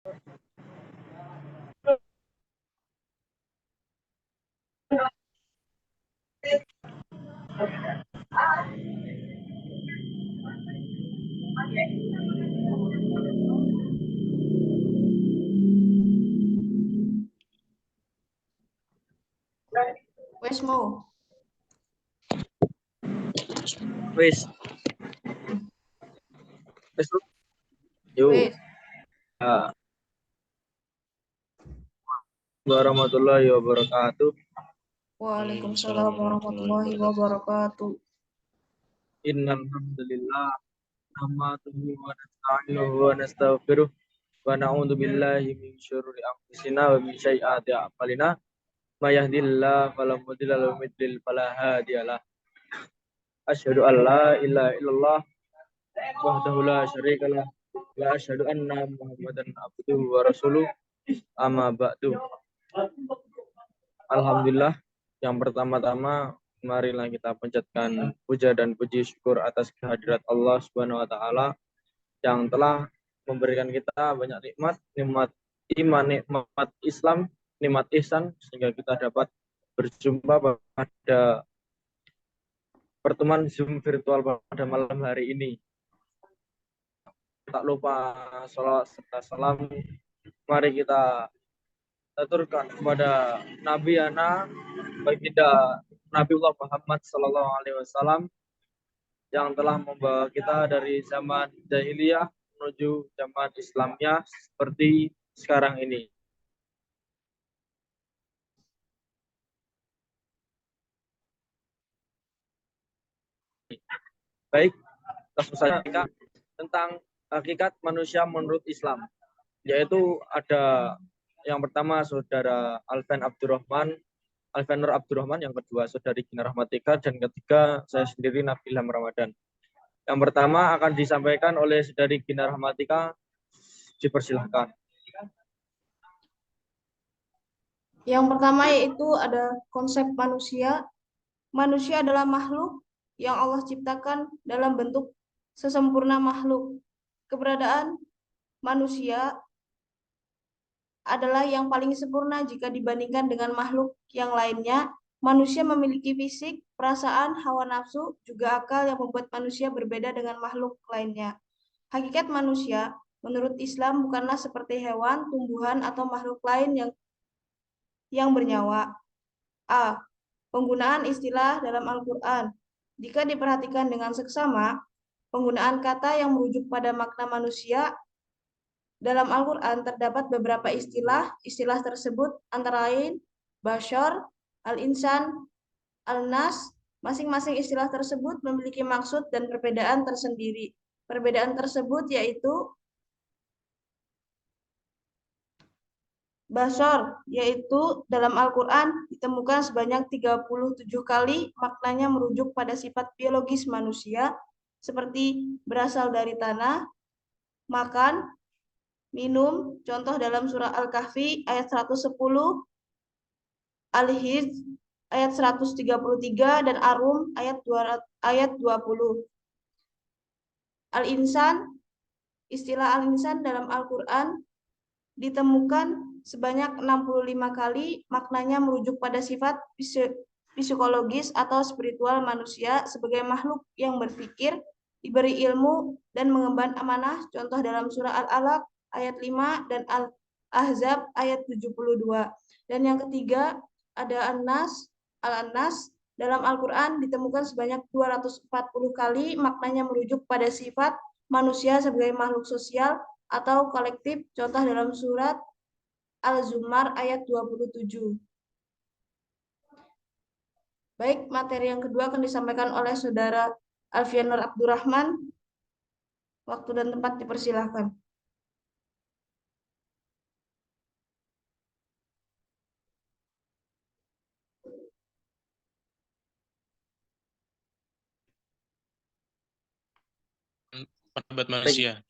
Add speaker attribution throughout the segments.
Speaker 1: Wes mau.
Speaker 2: Wis. Wis. Yo.
Speaker 1: Wes.
Speaker 2: Warahmatullahi wabarakatuh.
Speaker 1: Waalaikumsalam warahmatullahi wabarakatuh.
Speaker 2: Innal hamdalillah nahmaduhu wa nasta'inuhu wa nastaghfiruh wa na'udzu billahi min syururi anfusina wa min sayyiati a'malina. May yahdihillahu fala mudilla lahu wa may yudlil fala hadiyalah. Asyhadu an la ilaha illallah wahdahu la syarikalah wa asyhadu anna Muhammadan abduhu wa rasuluh. Amma ba'du. Alhamdulillah, yang pertama-tama marilah kita panjatkan puja dan puji syukur atas kehadirat Allah Subhanahu wa taala yang telah memberikan kita banyak nikmat, nikmat iman, nikmat Islam, nikmat ihsan sehingga kita dapat berjumpa pada pertemuan Zoom virtual pada malam hari ini. Tak lupa salawat serta salam mari kita aturkan kepada Nabi Ana baginda Nabiullah Muhammad Sallallahu Alaihi Wasallam yang telah membawa kita dari zaman jahiliyah menuju zaman Islamnya seperti sekarang ini. Baik, langsung saja tentang hakikat manusia menurut Islam, yaitu ada yang pertama saudara Alvan Nur Abdurrahman, yang kedua saudari Gina Rahmatika, dan ketiga saya sendiri Nabil Ilham Ramadan. Yang pertama akan disampaikan oleh saudari Gina Rahmatika, dipersilahkan.
Speaker 1: Yang pertama yaitu ada konsep manusia. Manusia adalah makhluk yang Allah ciptakan dalam bentuk sesempurna makhluk. Keberadaan manusia adalah yang paling sempurna jika dibandingkan dengan makhluk yang lainnya. Manusia memiliki fisik, perasaan, hawa nafsu, juga akal yang membuat manusia berbeda dengan makhluk lainnya. Hakikat manusia menurut Islam bukanlah seperti hewan, tumbuhan, atau makhluk lain yang bernyawa. A. Penggunaan istilah dalam Al-Quran. Jika diperhatikan dengan seksama, penggunaan kata yang merujuk pada makna manusia dalam Al-Quran terdapat beberapa istilah. Istilah tersebut antara lain Bashar, Al-Insan, Al-Nas. Masing-masing istilah tersebut memiliki maksud dan perbedaan tersendiri. Perbedaan tersebut yaitu Bashar, yaitu dalam Al-Quran ditemukan sebanyak 37 kali, maknanya merujuk pada sifat biologis manusia, seperti berasal dari tanah, makan, minum, contoh dalam surah Al-Kahfi ayat 110, Al-Hijr ayat 133, dan Ar-Rum ayat 20. Al-Insan, istilah Al-Insan dalam Al-Quran ditemukan sebanyak 65 kali, maknanya merujuk pada sifat psikologis atau spiritual manusia sebagai makhluk yang berpikir, diberi ilmu, dan mengemban amanah, contoh dalam surah Al-Alaq ayat 5 dan Al-Ahzab ayat 72. Dan yang ketiga ada Al-Nas dalam Al-Quran ditemukan sebanyak 240 kali, maknanya merujuk pada sifat manusia sebagai makhluk sosial atau kolektif, contoh dalam surat Al-Zumar ayat 27. Baik, materi yang kedua akan disampaikan oleh saudara Alfian Nur Abdurrahman. Waktu dan tempat dipersilahkan.
Speaker 3: Martabat manusia.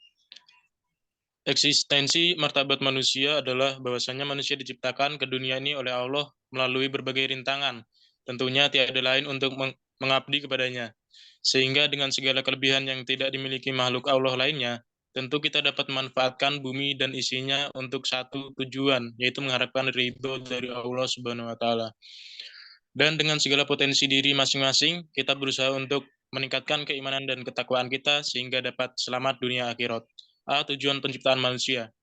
Speaker 3: Eksistensi martabat manusia adalah bahwasanya manusia diciptakan ke dunia ini oleh Allah melalui berbagai rintangan. Tentunya tiada lain untuk mengabdi kepadanya. Sehingga dengan segala kelebihan yang tidak dimiliki makhluk Allah lainnya, tentu kita dapat memanfaatkan bumi dan isinya untuk satu tujuan, yaitu mengharapkan ridho dari Allah Subhanahu wa Ta'ala. Dan dengan segala potensi diri masing-masing, kita berusaha untuk meningkatkan keimanan dan ketakwaan kita sehingga dapat selamat dunia akhirat. Tujuan penciptaan manusia.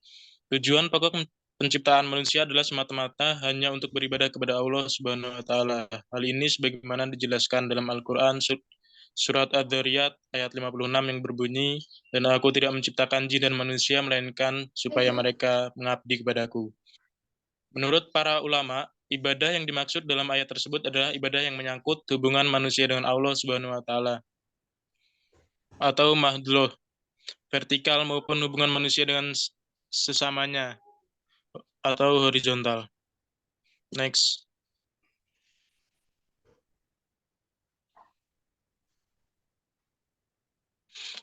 Speaker 3: Tujuan pokok penciptaan manusia adalah semata-mata hanya untuk beribadah kepada Allah Subhanahu wa Ta'ala. Hal ini sebagaimana dijelaskan dalam Al-Qur'an surat Ad-Dzariyat ayat 56 yang berbunyi, "Dan aku tidak menciptakan jin dan manusia melainkan supaya mereka mengabdi kepadaku." Menurut para ulama, ibadah yang dimaksud dalam ayat tersebut adalah ibadah yang menyangkut hubungan manusia dengan Allah Subhanahu wa Ta'ala atau mahdhul vertikal maupun hubungan manusia dengan sesamanya atau horizontal. Next.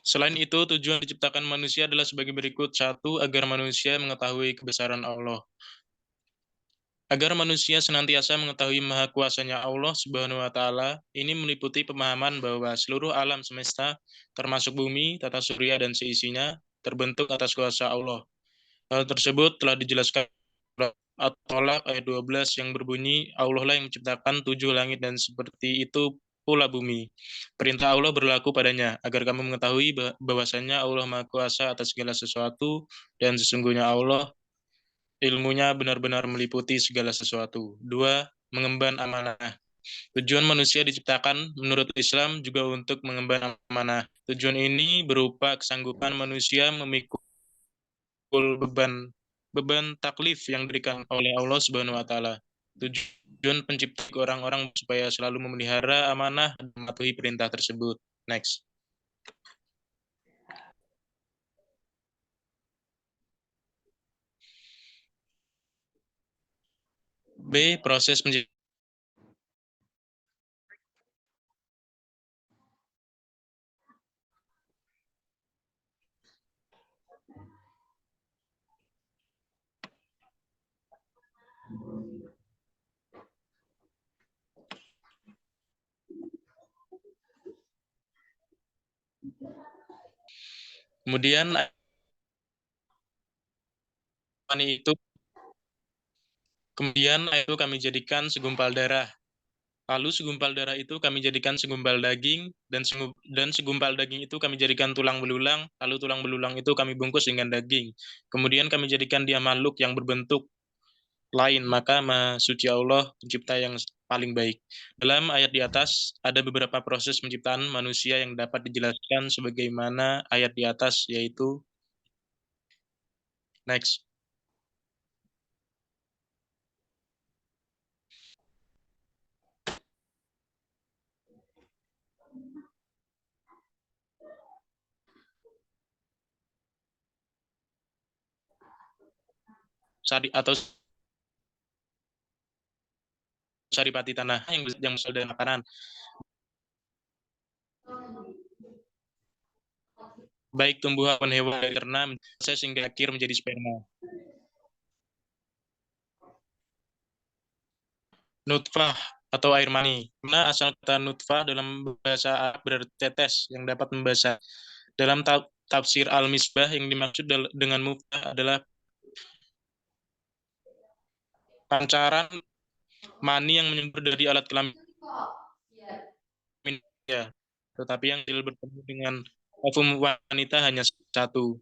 Speaker 3: Selain itu, tujuan diciptakan manusia adalah sebagai berikut. Satu, agar manusia mengetahui kebesaran Allah. Agar manusia senantiasa mengetahui maha kuasanya Allah Subhanahu wa Ta'ala, ini meliputi pemahaman bahwa seluruh alam semesta, termasuk bumi, tata surya, dan seisinya, terbentuk atas kuasa Allah. Hal tersebut telah dijelaskan At-Tolak ayat 12 yang berbunyi, Allah lah yang menciptakan 7 langit dan seperti itu pula bumi. Perintah Allah berlaku padanya, agar kamu mengetahui bahwasannya Allah Maha Kuasa atas segala sesuatu, dan sesungguhnya Allah ilmunya benar-benar meliputi segala sesuatu. 2. Mengemban amanah. Tujuan manusia diciptakan menurut Islam juga untuk mengemban amanah. Tujuan ini berupa kesanggupan manusia memikul beban beban taklif yang diberikan oleh Allah Subhanahu wa Ta'ala. Tujuan pencipta orang-orang supaya selalu memelihara amanah dan mematuhi perintah tersebut. Next. B. Proses penciptaan. Kemudian itu kami jadikan segumpal darah. Lalu segumpal darah itu kami jadikan segumpal daging, dan segumpal daging itu kami jadikan tulang belulang, lalu tulang belulang itu kami bungkus dengan daging. Kemudian kami jadikan dia makhluk yang berbentuk lain, maka Maha Suci Allah, pencipta yang paling baik. Dalam ayat di atas, ada beberapa proses penciptaan manusia yang dapat dijelaskan sebagaimana ayat di atas, yaitu next. Saripati tanah yang berasal dari makanan, baik tumbuhan maupun hewan, karena proses hingga akhir menjadi sperma. Nutfah atau air mani. Mana asal kata nutfah dalam bahasa Arab berarti tetes yang dapat membasah. Dalam tafsir Al-Misbah, yang dimaksud dengan muftah adalah pancaran mani yang menyembur dari alat kelamin, ya. Tetapi yang bertemu dengan ovum wanita hanya satu.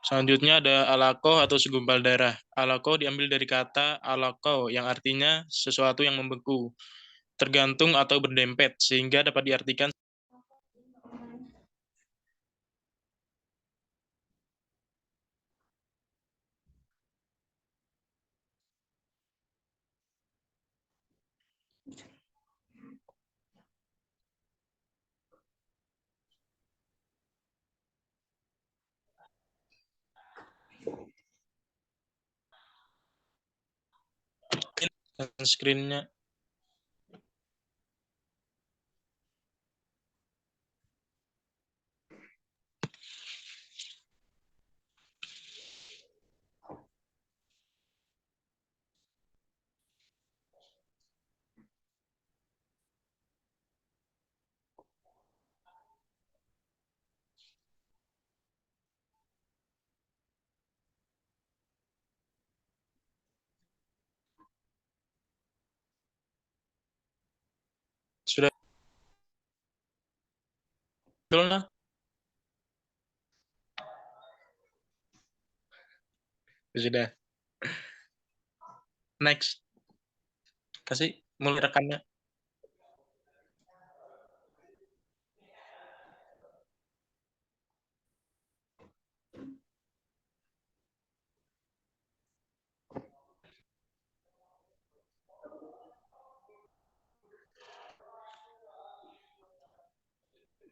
Speaker 3: Selanjutnya ada alaqoh atau segumpal darah. Alaqoh diambil dari kata alaqoh yang artinya sesuatu yang membeku, tergantung atau berdempet, sehingga dapat diartikan screen-nya. Sudah betul nah? Sudah. Next. Kasih mulai rekannya.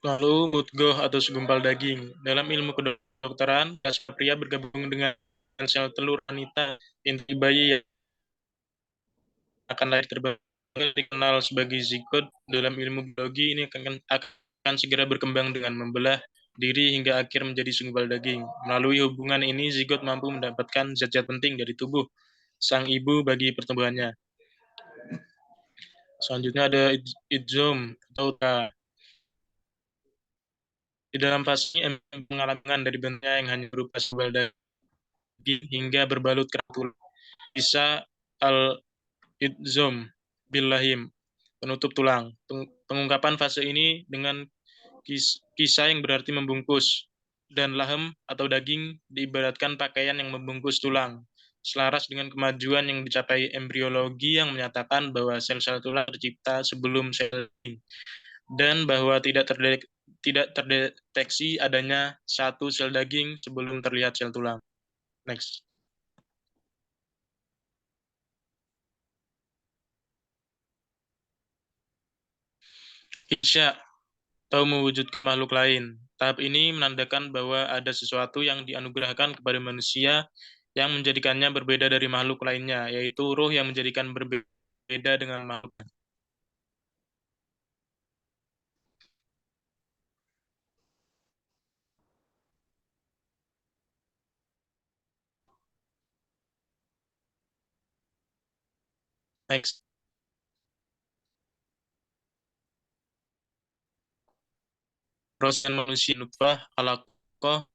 Speaker 3: Lalu mudghah atau segumpal daging. Dalam ilmu kedokteran, plasma pria bergabung dengan sel telur wanita. Inti bayi yang akan lahir terbang dikenal sebagai zigot. Dalam ilmu biologi ini akan segera berkembang dengan membelah diri hingga akhir menjadi segumpal daging. Melalui hubungan ini, zigot mampu mendapatkan zat-zat penting dari tubuh sang ibu bagi pertumbuhannya. Selanjutnya ada idzom atau di dalam fase ini mengalami dari bentuknya yang hanya berupa segumpal daging hingga berbalut kerak tulang. Bisa al-idzom billahim, penutup tulang. Pengungkapan fase ini dengan kisah yang berarti membungkus, dan lahem atau daging diibaratkan pakaian yang membungkus tulang. Selaras dengan kemajuan yang dicapai embriologi yang menyatakan bahwa sel-sel tulang tercipta sebelum sel daging, dan bahwa tidak terdeteksi adanya satu sel daging sebelum terlihat sel tulang. Next. Insya atau mewujudkan makhluk lain. Tahap ini menandakan bahwa ada sesuatu yang dianugerahkan kepada manusia yang menjadikannya berbeda dari makhluk lainnya, yaitu ruh yang menjadikan berbeda dengan makhluk. Next. Proses manusia nutfah, alaqah,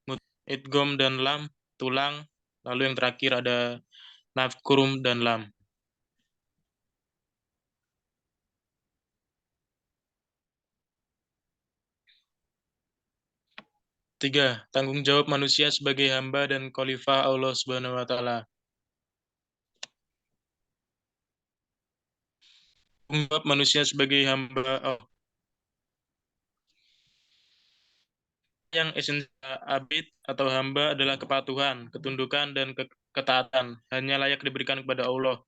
Speaker 3: idgham dan lam, tulang. Lalu yang terakhir ada nafkurum dan lam. Tiga, tanggung jawab manusia sebagai hamba dan khalifah Allah Subhanahu wa taala. Tanggung jawab manusia sebagai hamba Allah. Yang esensial abid atau hamba adalah kepatuhan, ketundukan, dan ketaatan. Hanya layak diberikan kepada Allah.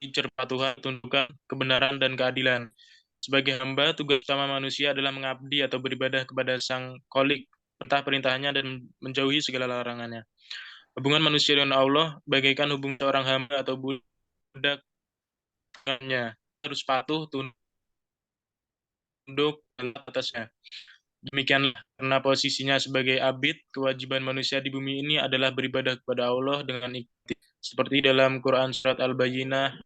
Speaker 3: Kepatuhan, ketundukan, kebenaran, dan keadilan. Sebagai hamba, tugas utama manusia adalah mengabdi atau beribadah kepada Sang Kholik, perintah-perintahnya, dan menjauhi segala larangannya. Hubungan manusia dengan Allah bagaikan hubungan seorang hamba atau budak dengannya. Harus patuh, tunduk, dan atasnya. Demikianlah, karena posisinya sebagai abid, kewajiban manusia di bumi ini adalah beribadah kepada Allah dengan ikhtiar. Seperti dalam Quran Surat Al-Bayyinah,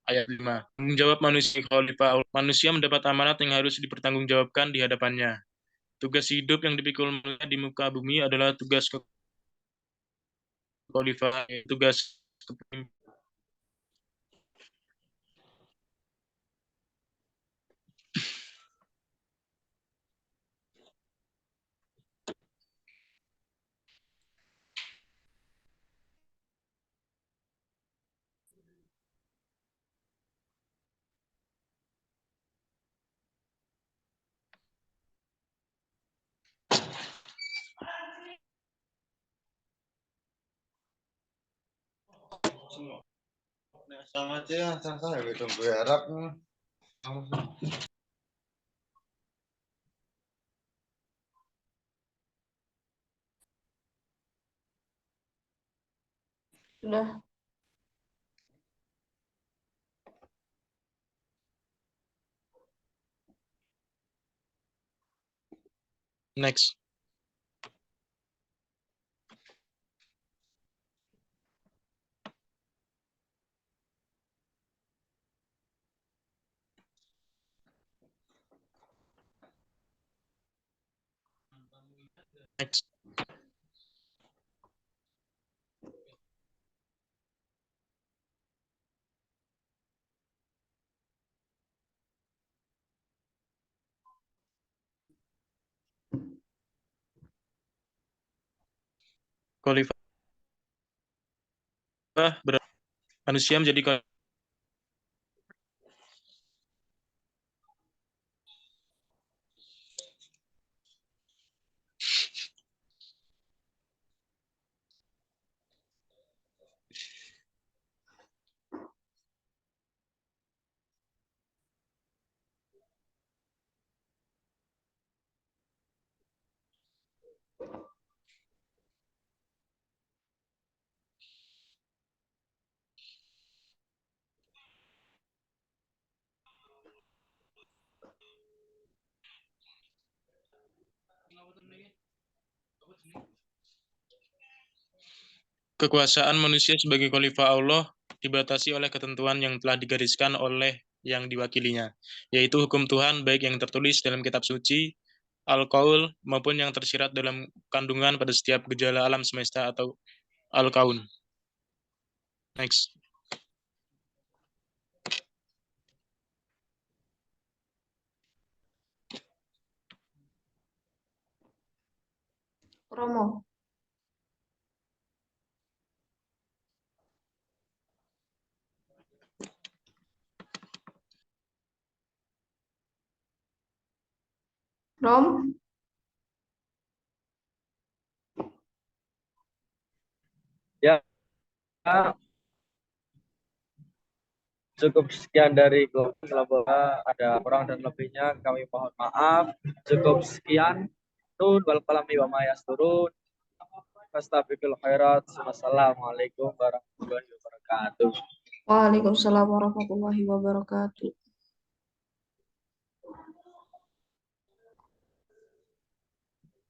Speaker 3: ayat 5. Tanggung jawab manusia khalifah Allah. Manusia mendapat amanat yang harus dipertanggungjawabkan di hadapannya. Tugas hidup yang dipikul manusia di muka bumi adalah tugas khalifah, tugas kepemimpinan.
Speaker 4: Sama aja, sama ya, tunggu harap.
Speaker 1: Sudah.
Speaker 3: Next. Next. khalifah manusia menjadi kekuasaan manusia sebagai khalifah Allah dibatasi oleh ketentuan yang telah digariskan oleh yang diwakilinya, yaitu hukum Tuhan baik yang tertulis dalam kitab suci, Al-Qaul, maupun yang tersirat dalam kandungan pada setiap gejala alam semesta atau Al-Kaun. Next.
Speaker 1: Romo. Rom.
Speaker 2: Ya, cukup sekian dari kelompok. Kalau ada kurang dan lebihnya kami mohon maaf. Cukup sekian. Nun wal qalami wa ma yasturun. Fastabiqul khairat. Wassalamualaikum warahmatullahi wabarakatuh.
Speaker 1: Waalaikumsalam warahmatullahi wabarakatuh.